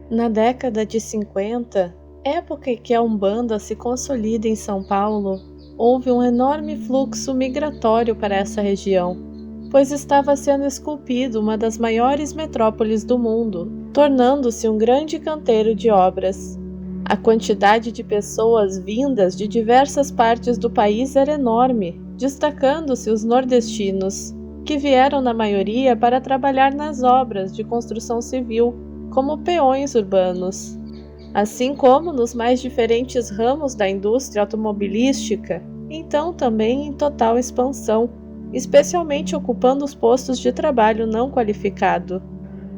Na década de 50, época em que a Umbanda se consolida em São Paulo, houve um enorme fluxo migratório para essa região, pois estava sendo esculpido uma das maiores metrópoles do mundo, tornando-se um grande canteiro de obras. A quantidade de pessoas vindas de diversas partes do país era enorme, destacando-se os nordestinos, que vieram na maioria para trabalhar nas obras de construção civil, como peões urbanos. Assim como nos mais diferentes ramos da indústria automobilística, então também em total expansão, especialmente ocupando os postos de trabalho não qualificado.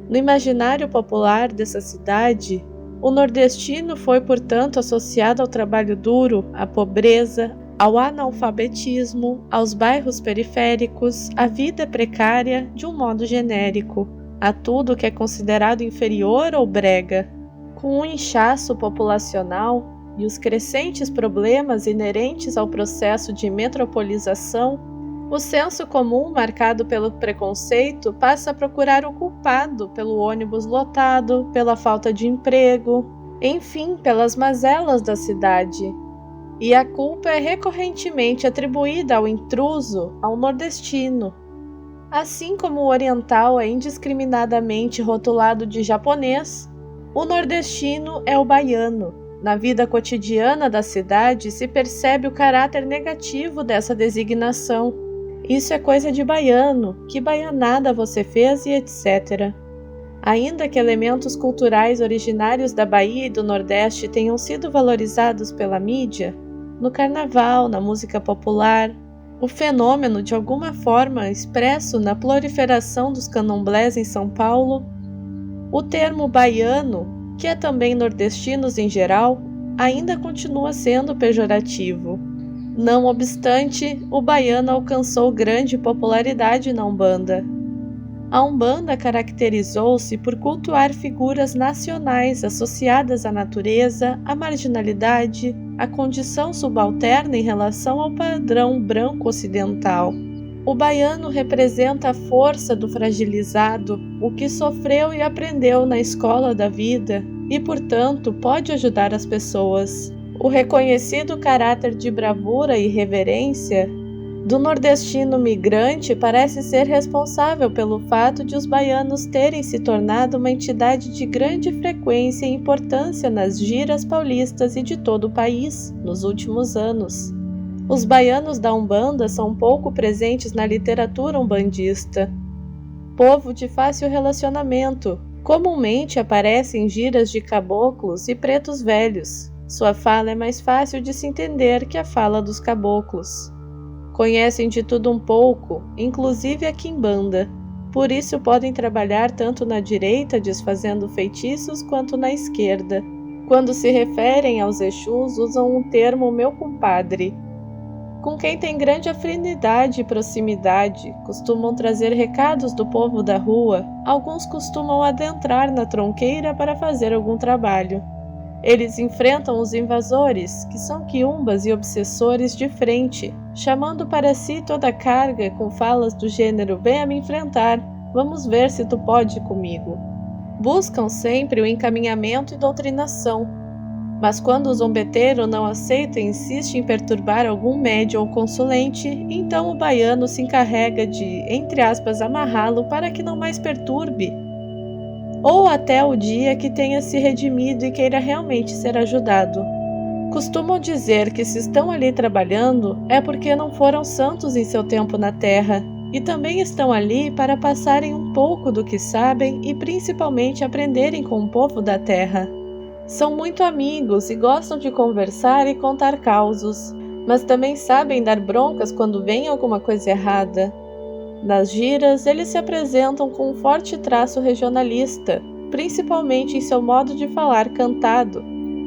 No imaginário popular dessa cidade, o nordestino foi, portanto, associado ao trabalho duro, à pobreza, ao analfabetismo, aos bairros periféricos, à vida precária de um modo genérico, a tudo que é considerado inferior ou brega. Com o inchaço populacional e os crescentes problemas inerentes ao processo de metropolização, o senso comum marcado pelo preconceito passa a procurar o culpado pelo ônibus lotado, pela falta de emprego, enfim, pelas mazelas da cidade. E a culpa é recorrentemente atribuída ao intruso, ao nordestino. Assim como o oriental é indiscriminadamente rotulado de japonês, o nordestino é o baiano. Na vida cotidiana da cidade se percebe o caráter negativo dessa designação. Isso é coisa de baiano, que baianada você fez e etc. Ainda que elementos culturais originários da Bahia e do Nordeste tenham sido valorizados pela mídia, no carnaval, na música popular, o fenômeno de alguma forma expresso na proliferação dos candomblés em São Paulo, o termo baiano, que é também nordestinos em geral, ainda continua sendo pejorativo. Não obstante, o baiano alcançou grande popularidade na Umbanda. A Umbanda caracterizou-se por cultuar figuras nacionais associadas à natureza, à marginalidade, à condição subalterna em relação ao padrão branco ocidental. O baiano representa a força do fragilizado, o que sofreu e aprendeu na escola da vida e, portanto, pode ajudar as pessoas. O reconhecido caráter de bravura e reverência do nordestino migrante parece ser responsável pelo fato de os baianos terem se tornado uma entidade de grande frequência e importância nas giras paulistas e de todo o país nos últimos anos. Os baianos da Umbanda são pouco presentes na literatura umbandista. Povo de fácil relacionamento, comumente aparece em giras de caboclos e pretos velhos. Sua fala é mais fácil de se entender que a fala dos caboclos. Conhecem de tudo um pouco, inclusive a quimbanda. Por isso podem trabalhar tanto na direita desfazendo feitiços quanto na esquerda. Quando se referem aos Exus, usam o termo meu compadre. Com quem tem grande afinidade e proximidade, costumam trazer recados do povo da rua, alguns costumam adentrar na tronqueira para fazer algum trabalho. Eles enfrentam os invasores, que são quiumbas e obsessores de frente, chamando para si toda a carga com falas do gênero venha me enfrentar, vamos ver se tu pode comigo. Buscam sempre o encaminhamento e doutrinação, mas quando o zombeteiro não aceita e insiste em perturbar algum médium ou consulente, então o baiano se encarrega de, entre aspas, amarrá-lo para que não mais perturbe, ou até o dia que tenha se redimido e queira realmente ser ajudado. Costumam dizer que se estão ali trabalhando é porque não foram santos em seu tempo na terra, e também estão ali para passarem um pouco do que sabem e principalmente aprenderem com o povo da terra. São muito amigos e gostam de conversar e contar causos, mas também sabem dar broncas quando vem alguma coisa errada. Nas giras, eles se apresentam com um forte traço regionalista, principalmente em seu modo de falar cantado.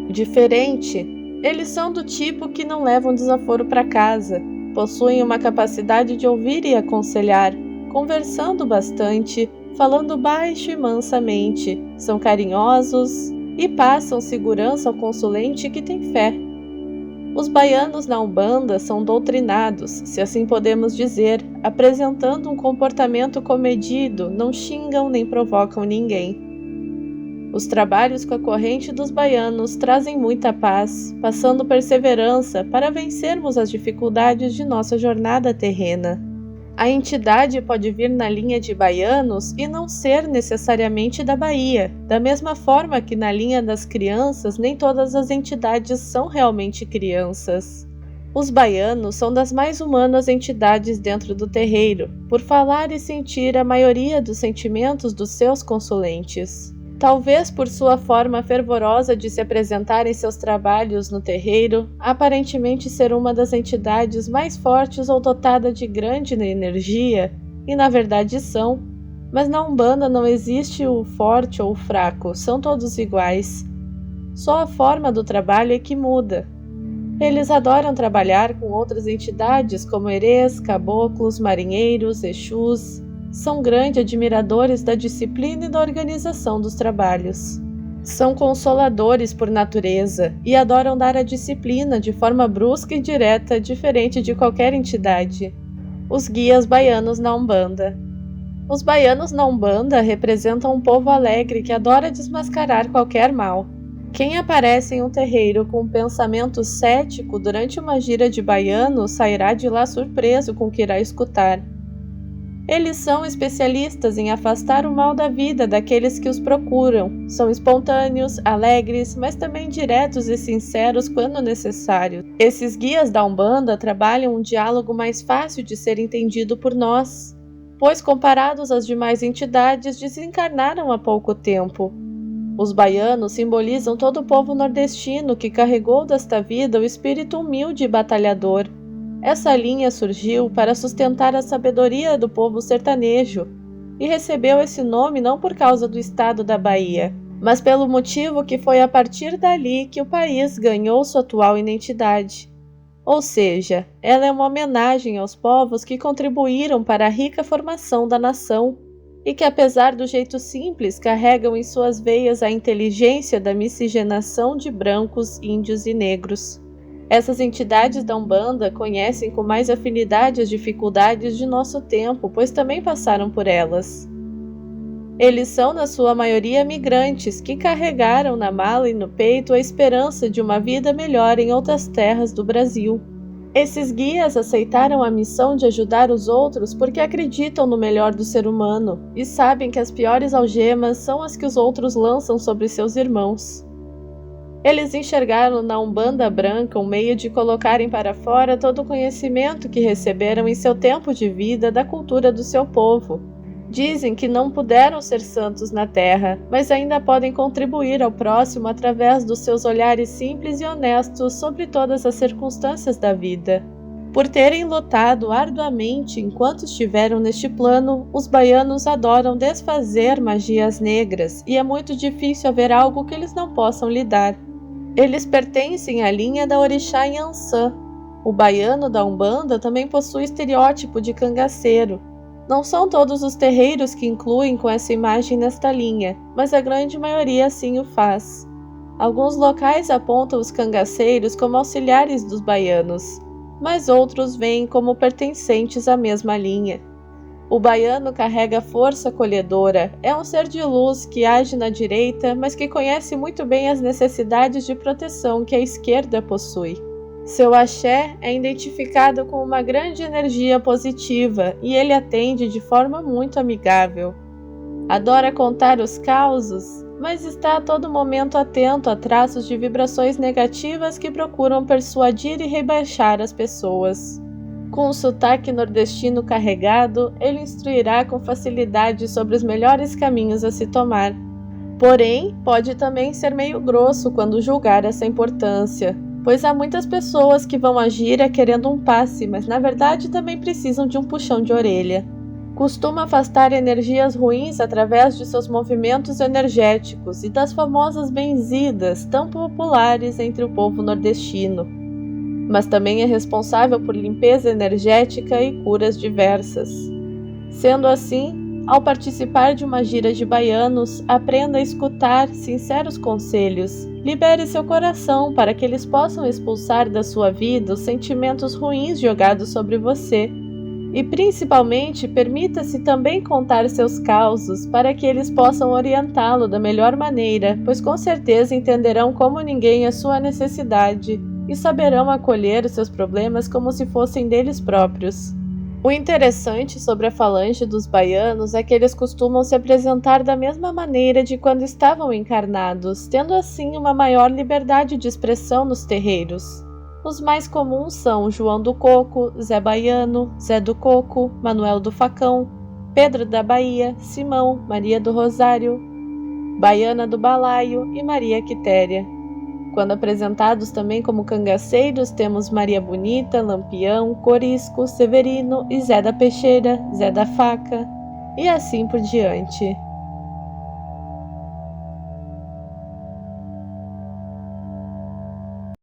Diferente, eles são do tipo que não levam desaforo para casa, possuem uma capacidade de ouvir e aconselhar, conversando bastante, falando baixo e mansamente, são carinhosos e passam segurança ao consulente que tem fé. Os baianos na Umbanda são doutrinados, se assim podemos dizer, apresentando um comportamento comedido, não xingam nem provocam ninguém. Os trabalhos com a corrente dos baianos trazem muita paz, passando perseverança para vencermos as dificuldades de nossa jornada terrena. A entidade pode vir na linha de baianos e não ser necessariamente da Bahia, da mesma forma que na linha das crianças nem todas as entidades são realmente crianças. Os baianos são das mais humanas entidades dentro do terreiro, por falar e sentir a maioria dos sentimentos dos seus consulentes. Talvez por sua forma fervorosa de se apresentar em seus trabalhos no terreiro, aparentemente ser uma das entidades mais fortes ou dotada de grande energia, e na verdade são, mas na Umbanda não existe o forte ou o fraco, são todos iguais. Só a forma do trabalho é que muda. Eles adoram trabalhar com outras entidades como herês, caboclos, marinheiros, exus. São grandes admiradores da disciplina e da organização dos trabalhos. São consoladores por natureza e adoram dar a disciplina de forma brusca e direta, diferente de qualquer entidade. Os guias baianos na Umbanda. Os baianos na Umbanda representam um povo alegre que adora desmascarar qualquer mal. Quem aparece em um terreiro com um pensamento cético durante uma gira de baiano sairá de lá surpreso com o que irá escutar. Eles são especialistas em afastar o mal da vida daqueles que os procuram. São espontâneos, alegres, mas também diretos e sinceros quando necessário. Esses guias da Umbanda trabalham um diálogo mais fácil de ser entendido por nós, pois comparados às demais entidades desencarnaram há pouco tempo. Os baianos simbolizam todo o povo nordestino que carregou desta vida o espírito humilde e batalhador. Essa linha surgiu para sustentar a sabedoria do povo sertanejo e recebeu esse nome não por causa do estado da Bahia, mas pelo motivo que foi a partir dali que o país ganhou sua atual identidade. Ou seja, ela é uma homenagem aos povos que contribuíram para a rica formação da nação e que, apesar do jeito simples, carregam em suas veias a inteligência da miscigenação de brancos, índios e negros. Essas entidades da Umbanda conhecem com mais afinidade as dificuldades de nosso tempo, pois também passaram por elas. Eles são, na sua maioria, migrantes que carregaram na mala e no peito a esperança de uma vida melhor em outras terras do Brasil. Esses guias aceitaram a missão de ajudar os outros porque acreditam no melhor do ser humano e sabem que as piores algemas são as que os outros lançam sobre seus irmãos. Eles enxergaram na Umbanda branca um meio de colocarem para fora todo o conhecimento que receberam em seu tempo de vida da cultura do seu povo. Dizem que não puderam ser santos na terra, mas ainda podem contribuir ao próximo através dos seus olhares simples e honestos sobre todas as circunstâncias da vida. Por terem lutado arduamente enquanto estiveram neste plano, os baianos adoram desfazer magias negras e é muito difícil haver algo que eles não possam lidar. Eles pertencem à linha da orixá Yansan. O baiano da Umbanda também possui estereótipo de cangaceiro. Não são todos os terreiros que incluem com essa imagem nesta linha, mas a grande maioria assim o faz. Alguns locais apontam os cangaceiros como auxiliares dos baianos, mas outros veem como pertencentes à mesma linha. O baiano carrega força acolhedora, é um ser de luz que age na direita, mas que conhece muito bem as necessidades de proteção que a esquerda possui. Seu axé é identificado com uma grande energia positiva e ele atende de forma muito amigável. Adora contar os causos, mas está a todo momento atento a traços de vibrações negativas que procuram persuadir e rebaixar as pessoas. Com um sotaque nordestino carregado, ele instruirá com facilidade sobre os melhores caminhos a se tomar. Porém, pode também ser meio grosso quando julgar essa importância, pois há muitas pessoas que vão agir querendo um passe, mas na verdade também precisam de um puxão de orelha. Costuma afastar energias ruins através de seus movimentos energéticos e das famosas benzidas tão populares entre o povo nordestino. Mas também é responsável por limpeza energética e curas diversas. Sendo assim, ao participar de uma gira de baianos, aprenda a escutar sinceros conselhos. Libere seu coração para que eles possam expulsar da sua vida os sentimentos ruins jogados sobre você. E principalmente, permita-se também contar seus causos para que eles possam orientá-lo da melhor maneira, pois com certeza entenderão como ninguém a sua necessidade e saberão acolher os seus problemas como se fossem deles próprios. O interessante sobre a falange dos baianos é que eles costumam se apresentar da mesma maneira de quando estavam encarnados, tendo assim uma maior liberdade de expressão nos terreiros. Os mais comuns são João do Coco, Zé Baiano, Zé do Coco, Manuel do Facão, Pedro da Bahia, Simão, Maria do Rosário, Baiana do Balaio e Maria Quitéria. Quando apresentados também como cangaceiros, temos Maria Bonita, Lampião, Corisco, Severino e Zé da Peixeira, Zé da Faca, e assim por diante.